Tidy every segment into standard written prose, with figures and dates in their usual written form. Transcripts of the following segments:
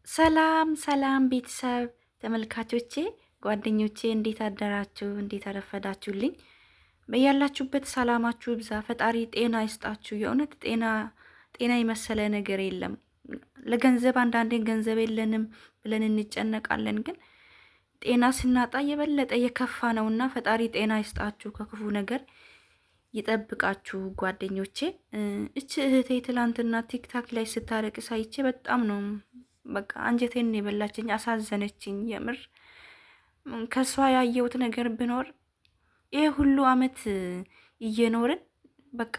ሰላም ሰላም ቤተሰብ ተመልካቾቼ ጓደኞቼ እንዴት አደራችሁ? እንዴት አረፈዳችሁልኝ? በያላችሁበት ሰላማችሁ ይብዛ። ፈጣሪ ጤና ይስጣችሁ። የእውነት ጤና የመሰለ ነገር የለም። ለገንዘብ አንዳንዴ ገንዘብ የለንም ብለን እንጨነቃለን፣ ግን ጤና ስናጣ የበለጠ የከፋ ነውና ፈጣሪ ጤና ይስጣችሁ፣ ከክፉ ነገር ይጠብቃችሁ ጓደኞቼ። እች እህቴ ትላንትና ቲክታክ ላይ ስታለቅስ አይቼ በጣም ነው በቃ አንጀቴን የበላችኝ፣ አሳዘነችኝ። የምር ከሷ ያየሁት ነገር ቢኖር ይሄ ሁሉ አመት እየኖርን በቃ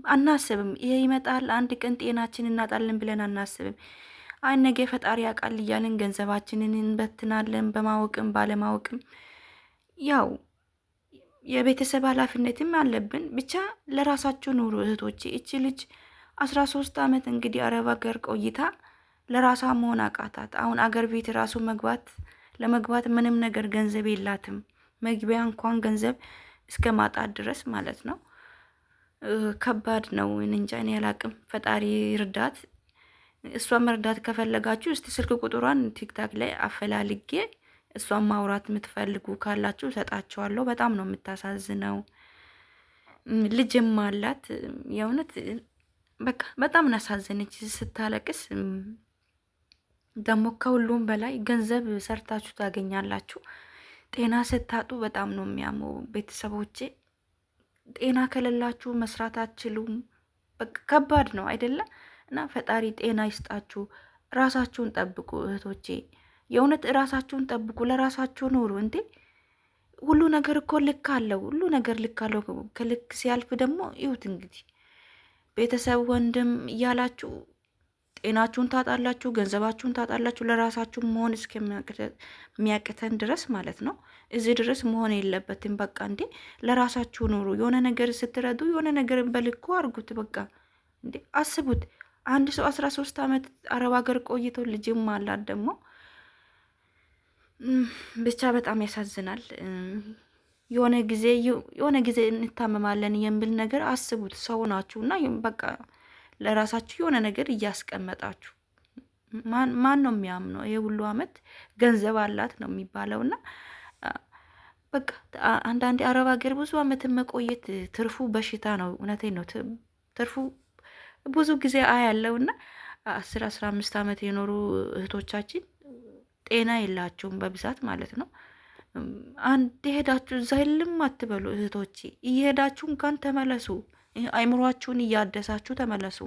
አናስብም። ይሄ ይመጣል አንድ ቀን ጤናችን እናጣለን ብለን አናስብም። አይ ነገ ፈጣሪ ያውቃል እያልን ገንዘባችንን እንበትናለን፣ በማወቅም ባለማወቅም። ያው የቤተሰብ ኃላፊነትም አለብን። ብቻ ለራሳችሁ ኑሩ እህቶቼ። እቺ ልጅ 13 አመት እንግዲህ አረብ ሀገር ቆይታ ለራሷ መሆን አቃታት። አሁን አገር ቤት ራሱ ለመግባት ምንም ነገር ገንዘብ የላትም። መግቢያ እንኳን ገንዘብ እስከ ማጣት ድረስ ማለት ነው። ከባድ ነው። እንጃ እኔ አላቅም። ፈጣሪ እርዳት። እሷን መርዳት ከፈለጋችሁ እስቲ ስልክ ቁጥሯን ቲክታክ ላይ አፈላልጌ እሷን ማውራት የምትፈልጉ ካላችሁ ሰጣችኋለሁ። በጣም ነው የምታሳዝነው። ልጅም አላት። የእውነት በቃ በጣም እናሳዘነች ስታለቅስ። ደግሞ ከሁሉም በላይ ገንዘብ ሰርታችሁ ታገኛላችሁ። ጤና ስታጡ በጣም ነው የሚያመው። ቤተሰቦቼ ጤና ከሌላችሁ መስራት አትችሉም። በቃ ከባድ ነው አይደለም? እና ፈጣሪ ጤና ይስጣችሁ። ራሳችሁን ጠብቁ እህቶቼ። የእውነት ራሳችሁን ጠብቁ። ለራሳችሁ ኑሩ። እንዴ ሁሉ ነገር እኮ ልክ አለው። ሁሉ ነገር ልክ አለው። ከልክ ሲያልፍ ደግሞ ይሁት እንግዲህ ቤተሰብ ወንድም እያላችሁ ጤናችሁን ታጣላችሁ፣ ገንዘባችሁን ታጣላችሁ። ለራሳችሁ መሆን እስከሚያቅተን ድረስ ማለት ነው። እዚህ ድረስ መሆን የለበትም። በቃ እንዴ ለራሳችሁ ኑሩ። የሆነ ነገር ስትረዱ የሆነ ነገር በልኩ አድርጉት። በቃ እንዴ አስቡት። አንድ ሰው 13 አመት አረብ ሀገር ቆይቶ ልጅም አላት ደግሞ። ብቻ በጣም ያሳዝናል። የሆነ ጊዜ እንታመማለን የሚል ነገር አስቡት። ሰው ናችሁ እና በቃ ለራሳችሁ የሆነ ነገር እያስቀመጣችሁ ማን ነው የሚያምነው? ይሄ ሁሉ አመት ገንዘብ አላት ነው የሚባለው። እና በቃ አንዳንዴ አረብ ሀገር ብዙ አመትን መቆየት ትርፉ በሽታ ነው። እውነቴን ነው። ትርፉ ብዙ ጊዜ አያለው እና 15 አመት የኖሩ እህቶቻችን ጤና የላቸውም በብዛት ማለት ነው። አንድ ሄዳችሁ እዛ የለም አትበሉ እህቶቼ። እየሄዳችሁ እንኳን ተመለሱ። አይምሯችሁን እያደሳችሁ ተመለሱ።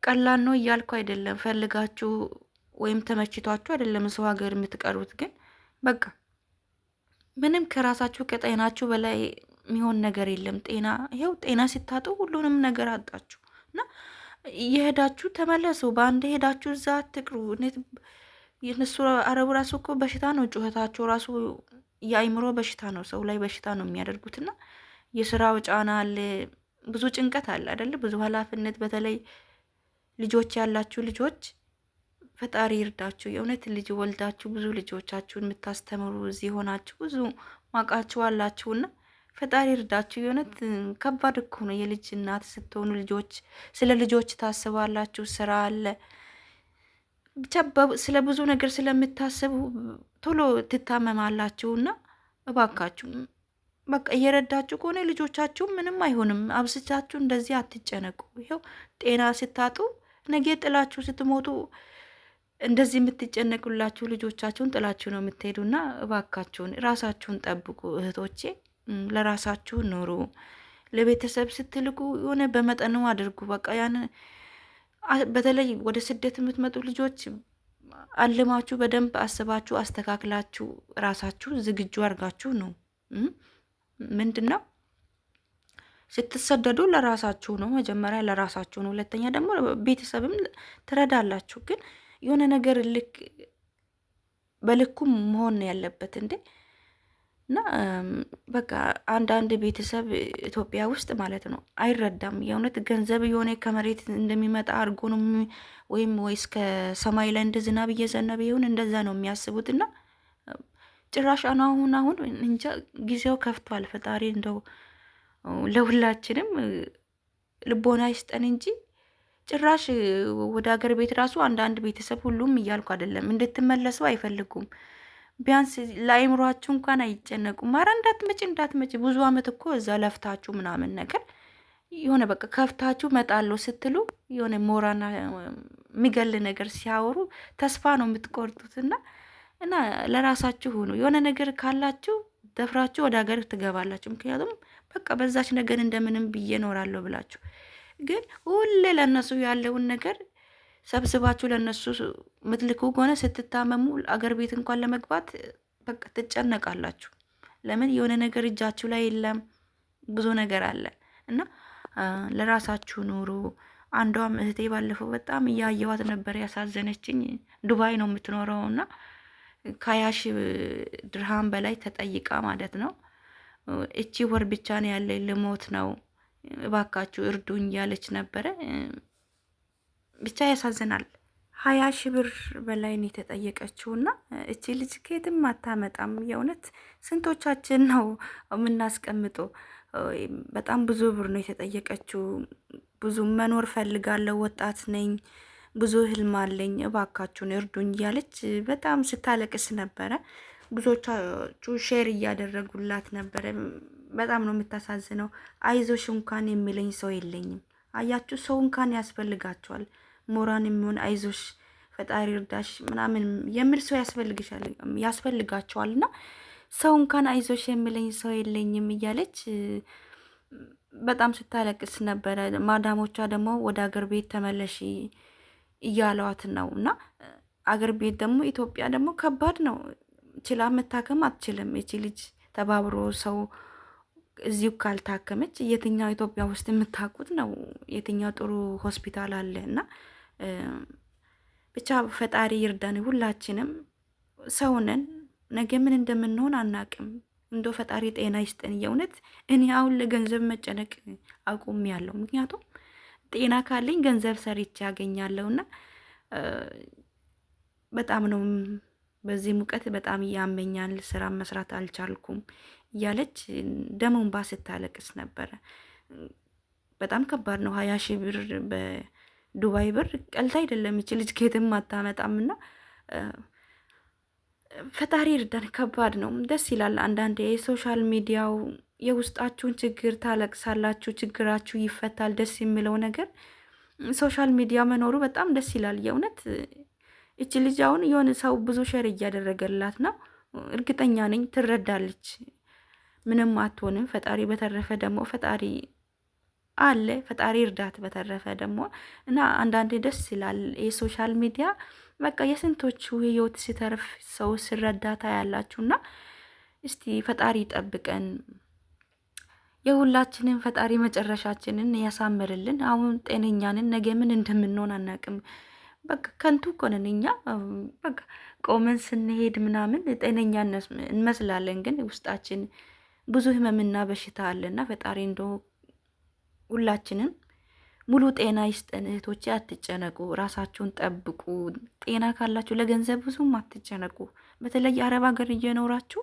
ቀላል ነው እያልኩ አይደለም። ፈልጋችሁ ወይም ተመችቷችሁ አይደለም ሰው ሀገር የምትቀሩት። ግን በቃ ምንም ከራሳችሁ ከጤናችሁ በላይ የሚሆን ነገር የለም። ይኸው ጤና ሲታጡ ሁሉንም ነገር አጣችሁ እና እየሄዳችሁ ተመለሱ። በአንድ ሄዳችሁ እዛ አትቅሩ። የነሱ አረቡ ራሱ እኮ በሽታ ነው። ጩኸታቸው ራሱ የአይምሮ በሽታ ነው። ሰው ላይ በሽታ ነው የሚያደርጉትና የስራው ጫና አለ፣ ብዙ ጭንቀት አለ አይደለ? ብዙ ኃላፊነት። በተለይ ልጆች ያላችሁ ልጆች ፈጣሪ ይርዳችሁ። የእውነት ልጅ ወልዳችሁ ብዙ ልጆቻችሁን የምታስተምሩ እዚህ ሆናችሁ ብዙ ማቃችሁ አላችሁና ፈጣሪ ይርዳችሁ። የእውነት ከባድ እኮ ነው የልጅ እናት ስትሆኑ። ስለ ልጆች ታስባላችሁ። ስራ አለ ብቻ ስለ ብዙ ነገር ስለምታስቡ ቶሎ ትታመማላችሁና እባካችሁ በቃ እየረዳችሁ ከሆነ ልጆቻችሁ ምንም አይሆንም። አብስቻችሁ እንደዚህ አትጨነቁ። ይኸው ጤና ስታጡ ነገ ጥላችሁ ስትሞቱ እንደዚህ የምትጨነቁላችሁ ልጆቻችሁን ጥላችሁ ነው የምትሄዱና እባካችሁን ራሳችሁን ጠብቁ እህቶቼ። ለራሳችሁ ኑሩ። ለቤተሰብ ስትልቁ የሆነ በመጠኑ አድርጉ። በቃ ያን በተለይ ወደ ስደት የምትመጡ ልጆች አልማችሁ በደንብ አስባችሁ አስተካክላችሁ ራሳችሁ ዝግጁ አድርጋችሁ ነው። ምንድን ነው ስትሰደዱ ለራሳችሁ ነው። መጀመሪያ ለራሳችሁ ነው። ሁለተኛ ደግሞ ቤተሰብም ትረዳላችሁ። ግን የሆነ ነገር በልኩ መሆን ያለበት እንዴ። እና በቃ አንዳንድ ቤተሰብ ኢትዮጵያ ውስጥ ማለት ነው አይረዳም። የእውነት ገንዘብ የሆነ ከመሬት እንደሚመጣ አድርጎ ነው ወይስ ከሰማይ ላይ እንደ ዝናብ እየዘነበ ይሁን እንደዛ ነው የሚያስቡት። እና ጭራሽ አሁን እንጃ ጊዜው ከፍቷል። ፈጣሪ እንደው ለሁላችንም ልቦና ይስጠን እንጂ ጭራሽ ወደ ሀገር ቤት ራሱ አንዳንድ ቤተሰብ ሁሉም እያልኩ አይደለም እንድትመለሱ አይፈልጉም። ቢያንስ ለአይምሯችሁ እንኳን አይጨነቁም። ኧረ እንዳትመጪ ብዙ አመት እኮ እዛ ለፍታችሁ ምናምን ነገር የሆነ በቃ ከፍታችሁ መጣለሁ ስትሉ የሆነ ሞራና የሚገል ነገር ሲያወሩ ተስፋ ነው የምትቆርጡት። እና ለራሳችሁ ሁኑ። የሆነ ነገር ካላችሁ ደፍራችሁ ወደ ሀገር ትገባላችሁ። ምክንያቱም በቃ በዛች ነገር እንደምንም ብዬ እኖራለሁ ብላችሁ ግን ሁሌ ለእነሱ ያለውን ነገር ሰብስባችሁ ለእነሱ ምትልኩ ከሆነ ስትታመሙ አገር ቤት እንኳን ለመግባት በቃ ትጨነቃላችሁ። ለምን የሆነ ነገር እጃችሁ ላይ የለም፣ ብዙ ነገር አለ እና ለራሳችሁ ኑሩ። አንዷም እህቴ ባለፈው በጣም እያየዋት ነበር ያሳዘነችኝ። ዱባይ ነው የምትኖረው እና ከ20 ሺህ ድርሃም በላይ ተጠይቃ ማለት ነው። እቺ ወር ብቻ ነው ያለኝ ልሞት ነው እባካችሁ እርዱኝ ያለች ነበረ። ብቻ ያሳዝናል። 20 ሺህ ብር በላይ ነው የተጠየቀችውና እቺ ልጅ ከየትም አታመጣም። የእውነት ስንቶቻችን ነው የምናስቀምጠው? በጣም ብዙ ብር ነው የተጠየቀችው። ብዙ መኖር ፈልጋለሁ፣ ወጣት ነኝ፣ ብዙ ህልም አለኝ፣ እባካችሁን እርዱኝ እያለች በጣም ስታለቅስ ነበረ። ብዙዎቻችሁ ሼር እያደረጉላት ነበረ። በጣም ነው የምታሳዝነው። አይዞሽ እንኳን የሚለኝ ሰው የለኝም። አያችሁ፣ ሰው እንኳን ያስፈልጋቸዋል። ሞራን የሚሆን አይዞሽ ፈጣሪ እርዳሽ ምናምን የሚል ሰው ያስፈልጋቸዋል። እና ሰው እንኳን አይዞሽ የሚለኝ ሰው የለኝም እያለች በጣም ስታለቅስ ነበረ። ማዳሞቿ ደግሞ ወደ አገር ቤት ተመለሺ እያለዋት ነው። እና አገር ቤት ደግሞ ኢትዮጵያ ደግሞ ከባድ ነው። ችላ መታከም አትችልም። እቺ ልጅ ተባብሮ ሰው እዚሁ ካልታከመች የትኛው ኢትዮጵያ ውስጥ የምታውቁት ነው? የትኛው ጥሩ ሆስፒታል አለ? እና ብቻ ፈጣሪ ይርዳን። ሁላችንም ሰውነን፣ ነገ ምን እንደምንሆን አናቅም። እንዶ ፈጣሪ ጤና ይስጠን። የእውነት እኔ አሁን ለገንዘብ መጨነቅ አቁሜያለሁ። ምክንያቱም ጤና ካለኝ ገንዘብ ሰርቼ ያገኛለሁና በጣም ነው በዚህ ሙቀት በጣም ያመኛል፣ ስራ መስራት አልቻልኩም እያለች ደሞን ባ ስታለቅስ ነበረ። በጣም ከባድ ነው። 20 ሺህ ብር በዱባይ ብር ቀልድ አይደለም። ይች ልጅ ከየትም አታመጣምና ፈጣሪ እርዳን። ከባድ ነው። ደስ ይላል አንዳንዴ የሶሻል ሚዲያው የውስጣችሁን ችግር ታለቅሳላችሁ፣ ችግራችሁ ይፈታል። ደስ የሚለው ነገር ሶሻል ሚዲያ መኖሩ በጣም ደስ ይላል የእውነት። እቺ ልጅ አሁን የሆነ ሰው ብዙ ሸር እያደረገላት ነው። እርግጠኛ ነኝ ትረዳለች። ምንም አትሆንም። ፈጣሪ በተረፈ ደግሞ ፈጣሪ አለ፣ ፈጣሪ እርዳት። በተረፈ ደግሞ እና አንዳንዴ ደስ ይላል የሶሻል ሚዲያ በቃ የስንቶቹ ህይወት ሲተርፍ ሰው ሲረዳታ ያላችሁና እስቲ ፈጣሪ ይጠብቀን። የሁላችንን ፈጣሪ መጨረሻችንን ያሳምርልን። አሁን ጤነኛንን ነገ ምን እንደምንሆን አናቅም። በቃ ከንቱ እኮ ነን እኛ። በቃ ቆመን ስንሄድ ምናምን ጤነኛ እንመስላለን፣ ግን ውስጣችን ብዙ ህመምና በሽታ አለና ፈጣሪ እንደው ሁላችንም ሙሉ ጤና ይስጠን። እህቶቼ አትጨነቁ፣ ራሳችሁን ጠብቁ። ጤና ካላችሁ ለገንዘብ ብዙም አትጨነቁ። በተለይ አረብ ሀገር እየኖራችሁ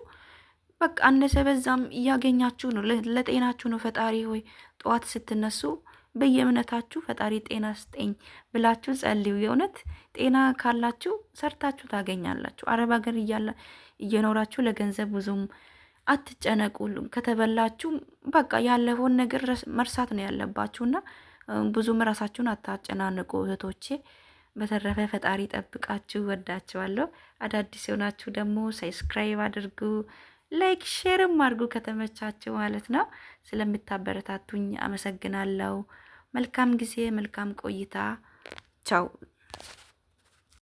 በቃ አነሰ በዛም እያገኛችሁ ነው። ለጤናችሁ ነው። ፈጣሪ ሆይ ጠዋት ስትነሱ በየእምነታችሁ ፈጣሪ ጤና ስጠኝ ብላችሁ ጸልዩ። የእውነት ጤና ካላችሁ ሰርታችሁ ታገኛላችሁ። አረብ ሀገር እየኖራችሁ ለገንዘብ ብዙም አትጨነቁ። ከተበላችሁ በቃ ያለፈውን ነገር መርሳት ነው ያለባችሁና ብዙም ራሳችሁን አታጨናንቁ እህቶቼ። በተረፈ ፈጣሪ ጠብቃችሁ። ወዳችኋለሁ። አዳዲስ የሆናችሁ ደግሞ ሰብስክራይብ አድርጉ፣ ላይክ ሼርም አድርጉ ከተመቻችሁ ማለት ነው። ስለምታበረታቱኝ አመሰግናለሁ። መልካም ጊዜ፣ መልካም ቆይታ። ቻው